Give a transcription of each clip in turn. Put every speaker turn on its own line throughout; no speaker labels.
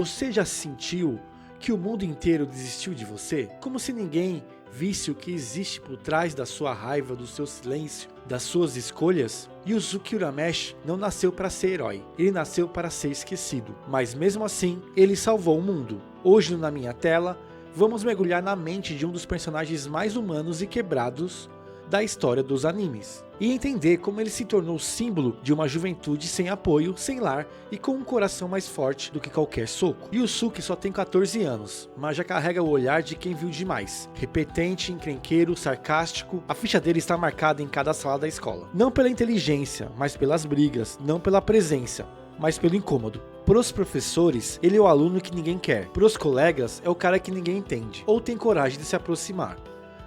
Você já sentiu que o mundo inteiro desistiu de você? Como se ninguém visse o que existe por trás da sua raiva, do seu silêncio, das suas escolhas? Yusuke Urameshi não nasceu para ser herói, ele nasceu para ser esquecido. Mas mesmo assim, ele salvou o mundo. Hoje na minha tela, vamos mergulhar na mente de um dos personagens mais humanos e quebrados da história dos animes, e entender como ele se tornou símbolo de uma juventude sem apoio, sem lar e com um coração mais forte do que qualquer soco. Yusuke só tem 14 anos, mas já carrega o olhar de quem viu demais. Repetente, encrenqueiro, sarcástico, a ficha dele está marcada em cada sala da escola. Não pela inteligência, mas pelas brigas, não pela presença, mas pelo incômodo. Pros professores, ele é o aluno que ninguém quer. Pros colegas, é o cara que ninguém entende, ou tem coragem de se aproximar.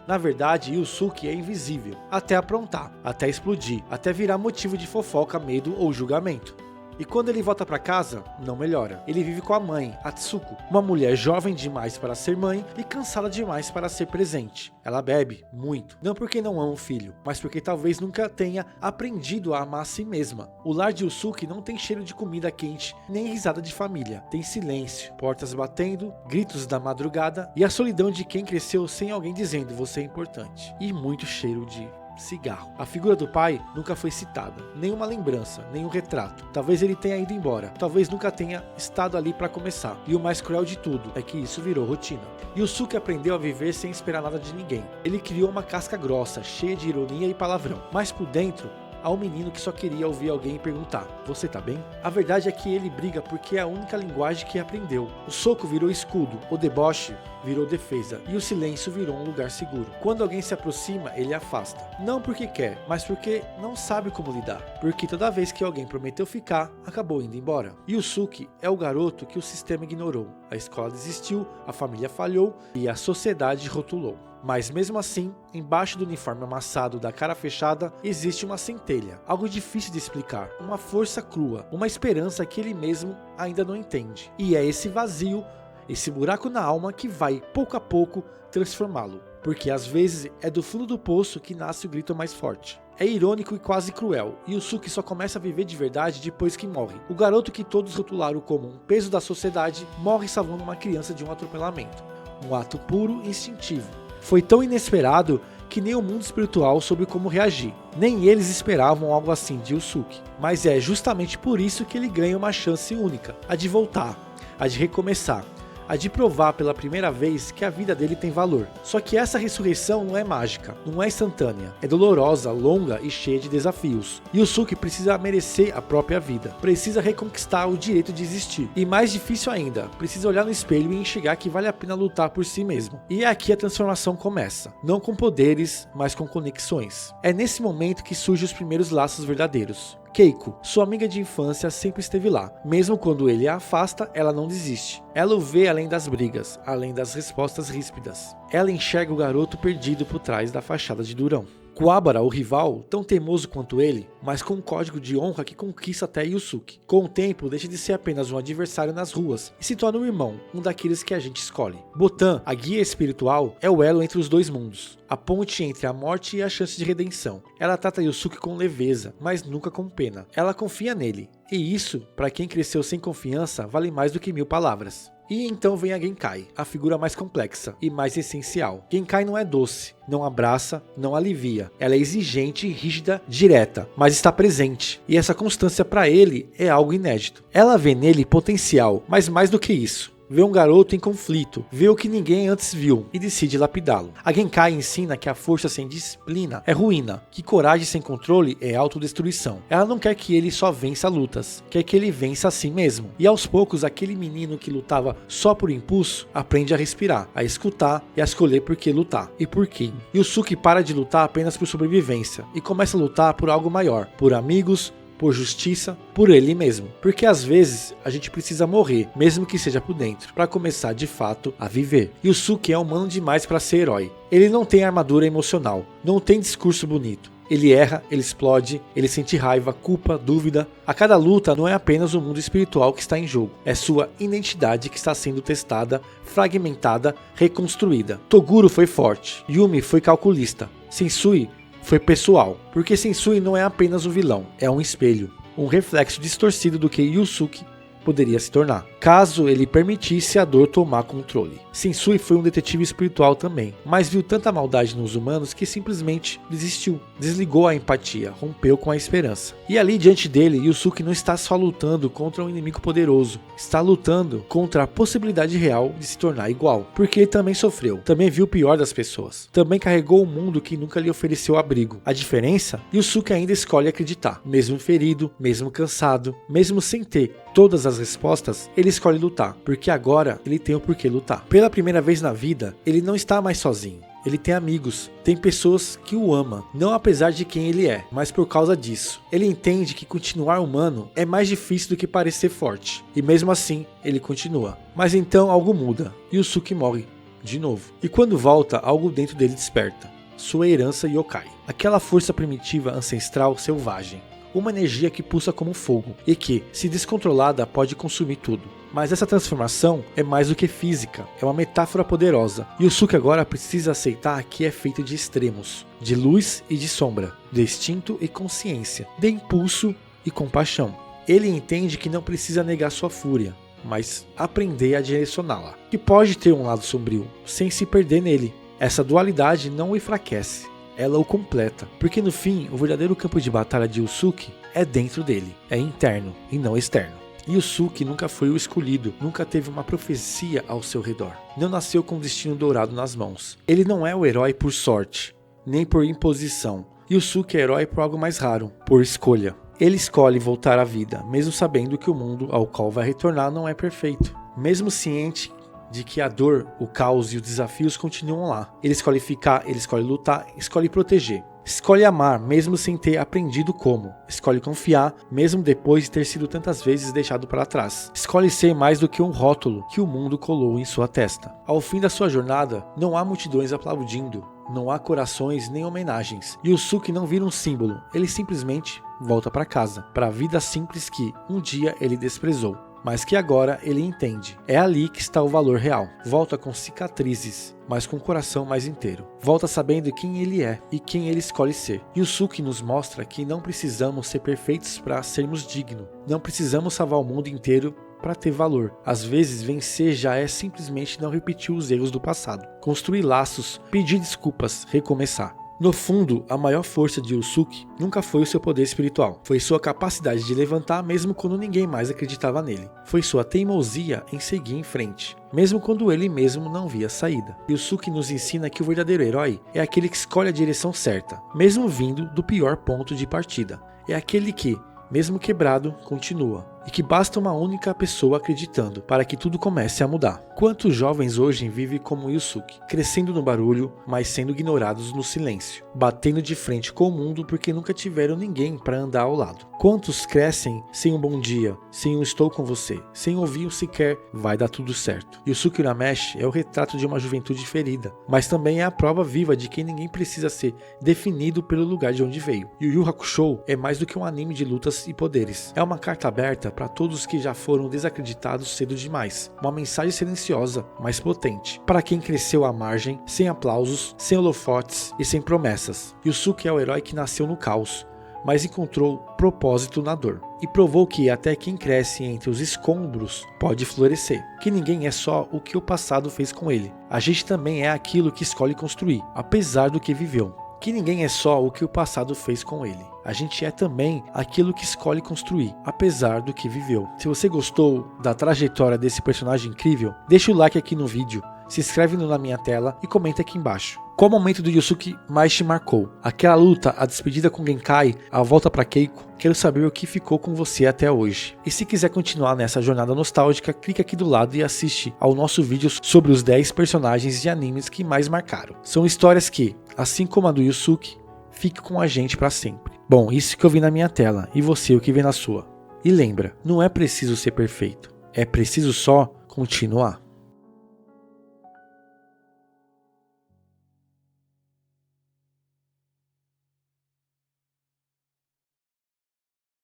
Na verdade, Yusuke é invisível, até aprontar, até explodir, até virar motivo de fofoca, medo ou julgamento. E quando ele volta para casa, não melhora. Ele vive com a mãe, Atsuko, uma mulher jovem demais para ser mãe e cansada demais para ser presente. Ela bebe muito, não porque não ama o filho, mas porque talvez nunca tenha aprendido a amar a si mesma. O lar de Yusuke não tem cheiro de comida quente, nem risada de família. Tem silêncio, portas batendo, gritos da madrugada e a solidão de quem cresceu sem alguém dizendo você é importante. E muito cheiro de cigarro. A figura do pai nunca foi citada, nenhuma lembrança, nenhum retrato. Talvez ele tenha ido embora, talvez nunca tenha estado ali para começar. E o mais cruel de tudo é que isso virou rotina. Yusuke aprendeu a viver sem esperar nada de ninguém. Ele criou uma casca grossa, cheia de ironia e palavrão, mas por dentro há um menino que só queria ouvir alguém perguntar: você tá bem? A verdade é que ele briga porque é a única linguagem que aprendeu. O soco virou escudo, o deboche virou defesa e o silêncio virou um lugar seguro. Quando alguém se aproxima, ele afasta. Não porque quer, mas porque não sabe como lidar. Porque toda vez que alguém prometeu ficar, acabou indo embora. Yusuke é o garoto que o sistema ignorou. A escola desistiu, a família falhou e a sociedade rotulou. Mas mesmo assim, embaixo do uniforme amassado da cara fechada, existe uma centelha, algo difícil de explicar, uma força crua, uma esperança que ele mesmo ainda não entende. E é esse vazio, esse buraco na alma que vai, pouco a pouco, transformá-lo. Porque às vezes é do fundo do poço que nasce o grito mais forte. É irônico e quase cruel, e Yusuke só começa a viver de verdade depois que morre. O garoto que todos rotularam como um peso da sociedade, morre salvando uma criança de um atropelamento. Um ato puro e instintivo. Foi tão inesperado que nem o mundo espiritual soube como reagir. Nem eles esperavam algo assim de Yusuke. Mas é justamente por isso que ele ganha uma chance única. A de voltar, a de recomeçar, a de provar pela primeira vez que a vida dele tem valor. Só que essa ressurreição não é mágica, não é instantânea. É dolorosa, longa e cheia de desafios. Yusuke precisa merecer a própria vida. Precisa reconquistar o direito de existir. E mais difícil ainda, precisa olhar no espelho e enxergar que vale a pena lutar por si mesmo. E é aqui a transformação começa. Não com poderes, mas com conexões. É nesse momento que surgem os primeiros laços verdadeiros. Keiko, sua amiga de infância, sempre esteve lá. Mesmo quando ele a afasta, ela não desiste. Ela o vê além das brigas, além das respostas ríspidas. Ela enxerga o garoto perdido por trás da fachada de durão. Kuwabara, o rival, tão teimoso quanto ele, mas com um código de honra que conquista até Yusuke. Com o tempo, deixa de ser apenas um adversário nas ruas e se torna um irmão, um daqueles que a gente escolhe. Botan, a guia espiritual, é o elo entre os dois mundos, a ponte entre a morte e a chance de redenção. Ela trata Yusuke com leveza, mas nunca com pena. Ela confia nele, e isso, para quem cresceu sem confiança, vale mais do que 1000 palavras. E então vem a Genkai, a figura mais complexa e mais essencial. Genkai não é doce, não abraça, não alivia. Ela é exigente, rígida, direta, mas está presente. E essa constância para ele é algo inédito. Ela vê nele potencial, mas mais do que isso. Vê um garoto em conflito, vê o que ninguém antes viu e decide lapidá-lo. A Genkai ensina que a força sem disciplina é ruína, que coragem sem controle é autodestruição. Ela não quer que ele só vença lutas, quer que ele vença a si mesmo. E aos poucos, aquele menino que lutava só por impulso, aprende a respirar, a escutar e a escolher por que lutar e por quem. Yusuke para de lutar apenas por sobrevivência e começa a lutar por algo maior, por amigos, por justiça, por ele mesmo. Porque às vezes a gente precisa morrer, mesmo que seja por dentro, para começar de fato a viver. Yusuke é humano demais para ser herói. Ele não tem armadura emocional, não tem discurso bonito. Ele erra, ele explode, ele sente raiva, culpa, dúvida. A cada luta não é apenas o mundo espiritual que está em jogo, é sua identidade que está sendo testada, fragmentada, reconstruída. Toguro foi forte, Yumi foi calculista, Sensui foi pessoal, porque Sensui não é apenas um vilão, é um espelho, um reflexo distorcido do que Yusuke poderia se tornar. caso ele permitisse a dor tomar controle. Sensui foi um detetive espiritual também, mas viu tanta maldade nos humanos que simplesmente desistiu, desligou a empatia, rompeu com a esperança. E ali diante dele, Yusuke não está só lutando contra um inimigo poderoso, está lutando contra a possibilidade real de se tornar igual, porque ele também sofreu, também viu o pior das pessoas, também carregou um mundo que nunca lhe ofereceu abrigo. A diferença? Yusuke ainda escolhe acreditar, mesmo ferido, mesmo cansado, mesmo sem ter todas as respostas, ele escolhe lutar, porque agora ele tem o porquê lutar. Pela primeira vez na vida, ele não está mais sozinho. Ele tem amigos, tem pessoas que o amam, não apesar de quem ele é, mas por causa disso. Ele entende que continuar humano é mais difícil do que parecer forte, e mesmo assim, ele continua. Mas então algo muda, e Yusuke morre, de novo. E quando volta, algo dentro dele desperta, sua herança yokai, aquela força primitiva ancestral selvagem. Uma energia que pulsa como fogo e que, se descontrolada, pode consumir tudo. Mas essa transformação é mais do que física, é uma metáfora poderosa. Yusuke agora precisa aceitar que é feito de extremos, de luz e de sombra, de instinto e consciência, de impulso e compaixão. Ele entende que não precisa negar sua fúria, mas aprender a direcioná-la, que pode ter um lado sombrio, sem se perder nele. Essa dualidade não o enfraquece. Ela o completa, porque no fim, o verdadeiro campo de batalha de Yusuke é dentro dele, é interno e não externo. Yusuke nunca foi o escolhido, nunca teve uma profecia ao seu redor, não nasceu com o destino dourado nas mãos. Ele não é o herói por sorte, nem por imposição. Yusuke é herói por algo mais raro, por escolha. Ele escolhe voltar à vida, mesmo sabendo que o mundo ao qual vai retornar não é perfeito, mesmo ciente de que a dor, o caos e os desafios continuam lá. Ele escolhe ficar, ele escolhe lutar, escolhe proteger. Escolhe amar, mesmo sem ter aprendido como. Escolhe confiar, mesmo depois de ter sido tantas vezes deixado para trás. Escolhe ser mais do que um rótulo que o mundo colou em sua testa. Ao fim da sua jornada, não há multidões aplaudindo. Não há corações nem homenagens. Yusuke não vira um símbolo, ele simplesmente volta para casa, para a vida simples que um dia ele desprezou, mas que agora ele entende. É ali que está o valor real. Volta com cicatrizes, mas com o coração mais inteiro. Volta sabendo quem ele é e quem ele escolhe ser. Yusuke nos mostra que não precisamos ser perfeitos para sermos dignos. Não precisamos salvar o mundo inteiro para ter valor. Às vezes, vencer já é simplesmente não repetir os erros do passado. Construir laços, pedir desculpas, recomeçar. No fundo, a maior força de Yusuke nunca foi o seu poder espiritual. Foi sua capacidade de levantar mesmo quando ninguém mais acreditava nele. Foi sua teimosia em seguir em frente, mesmo quando ele mesmo não via saída. Yusuke nos ensina que o verdadeiro herói é aquele que escolhe a direção certa, mesmo vindo do pior ponto de partida. É aquele que, mesmo quebrado, continua. E que basta uma única pessoa acreditando para que tudo comece a mudar. Quantos jovens hoje vivem como Yusuke, crescendo no barulho, mas sendo ignorados no silêncio, batendo de frente com o mundo porque nunca tiveram ninguém para andar ao lado? Quantos crescem sem um bom dia, sem um estou com você, sem ouvir um sequer vai dar tudo certo? Yusuke Urameshi é o retrato de uma juventude ferida, mas também é a prova viva de que ninguém precisa ser definido pelo lugar de onde veio. Yu Yu Hakusho é mais do que um anime de lutas e poderes. É uma carta aberta para todos que já foram desacreditados cedo demais. Uma mensagem silenciosa, mas potente. Para quem cresceu à margem, sem aplausos, sem holofotes e sem promessas. Yusuke é o herói que nasceu no caos, mas encontrou propósito na dor. E provou que até quem cresce entre os escombros pode florescer. Que ninguém é só o que o passado fez com ele. A gente também é aquilo que escolhe construir, apesar do que viveu. Que ninguém é só o que o passado fez com ele. A gente é também aquilo que escolhe construir, apesar do que viveu. Se você gostou da trajetória desse personagem incrível, deixa o like aqui no vídeo, se inscreve na minha tela e comenta aqui embaixo. Qual momento do Yusuke mais te marcou? Aquela luta, a despedida com Genkai, a volta para Keiko? Quero saber o que ficou com você até hoje. E se quiser continuar nessa jornada nostálgica, clica aqui do lado e assiste ao nosso vídeo sobre os 10 personagens de animes que mais marcaram. São histórias que, assim como a do Yusuke, ficam com a gente para sempre. Bom, isso que eu vi na minha tela, e você o que vê na sua. E lembra, não é preciso ser perfeito, é preciso só continuar.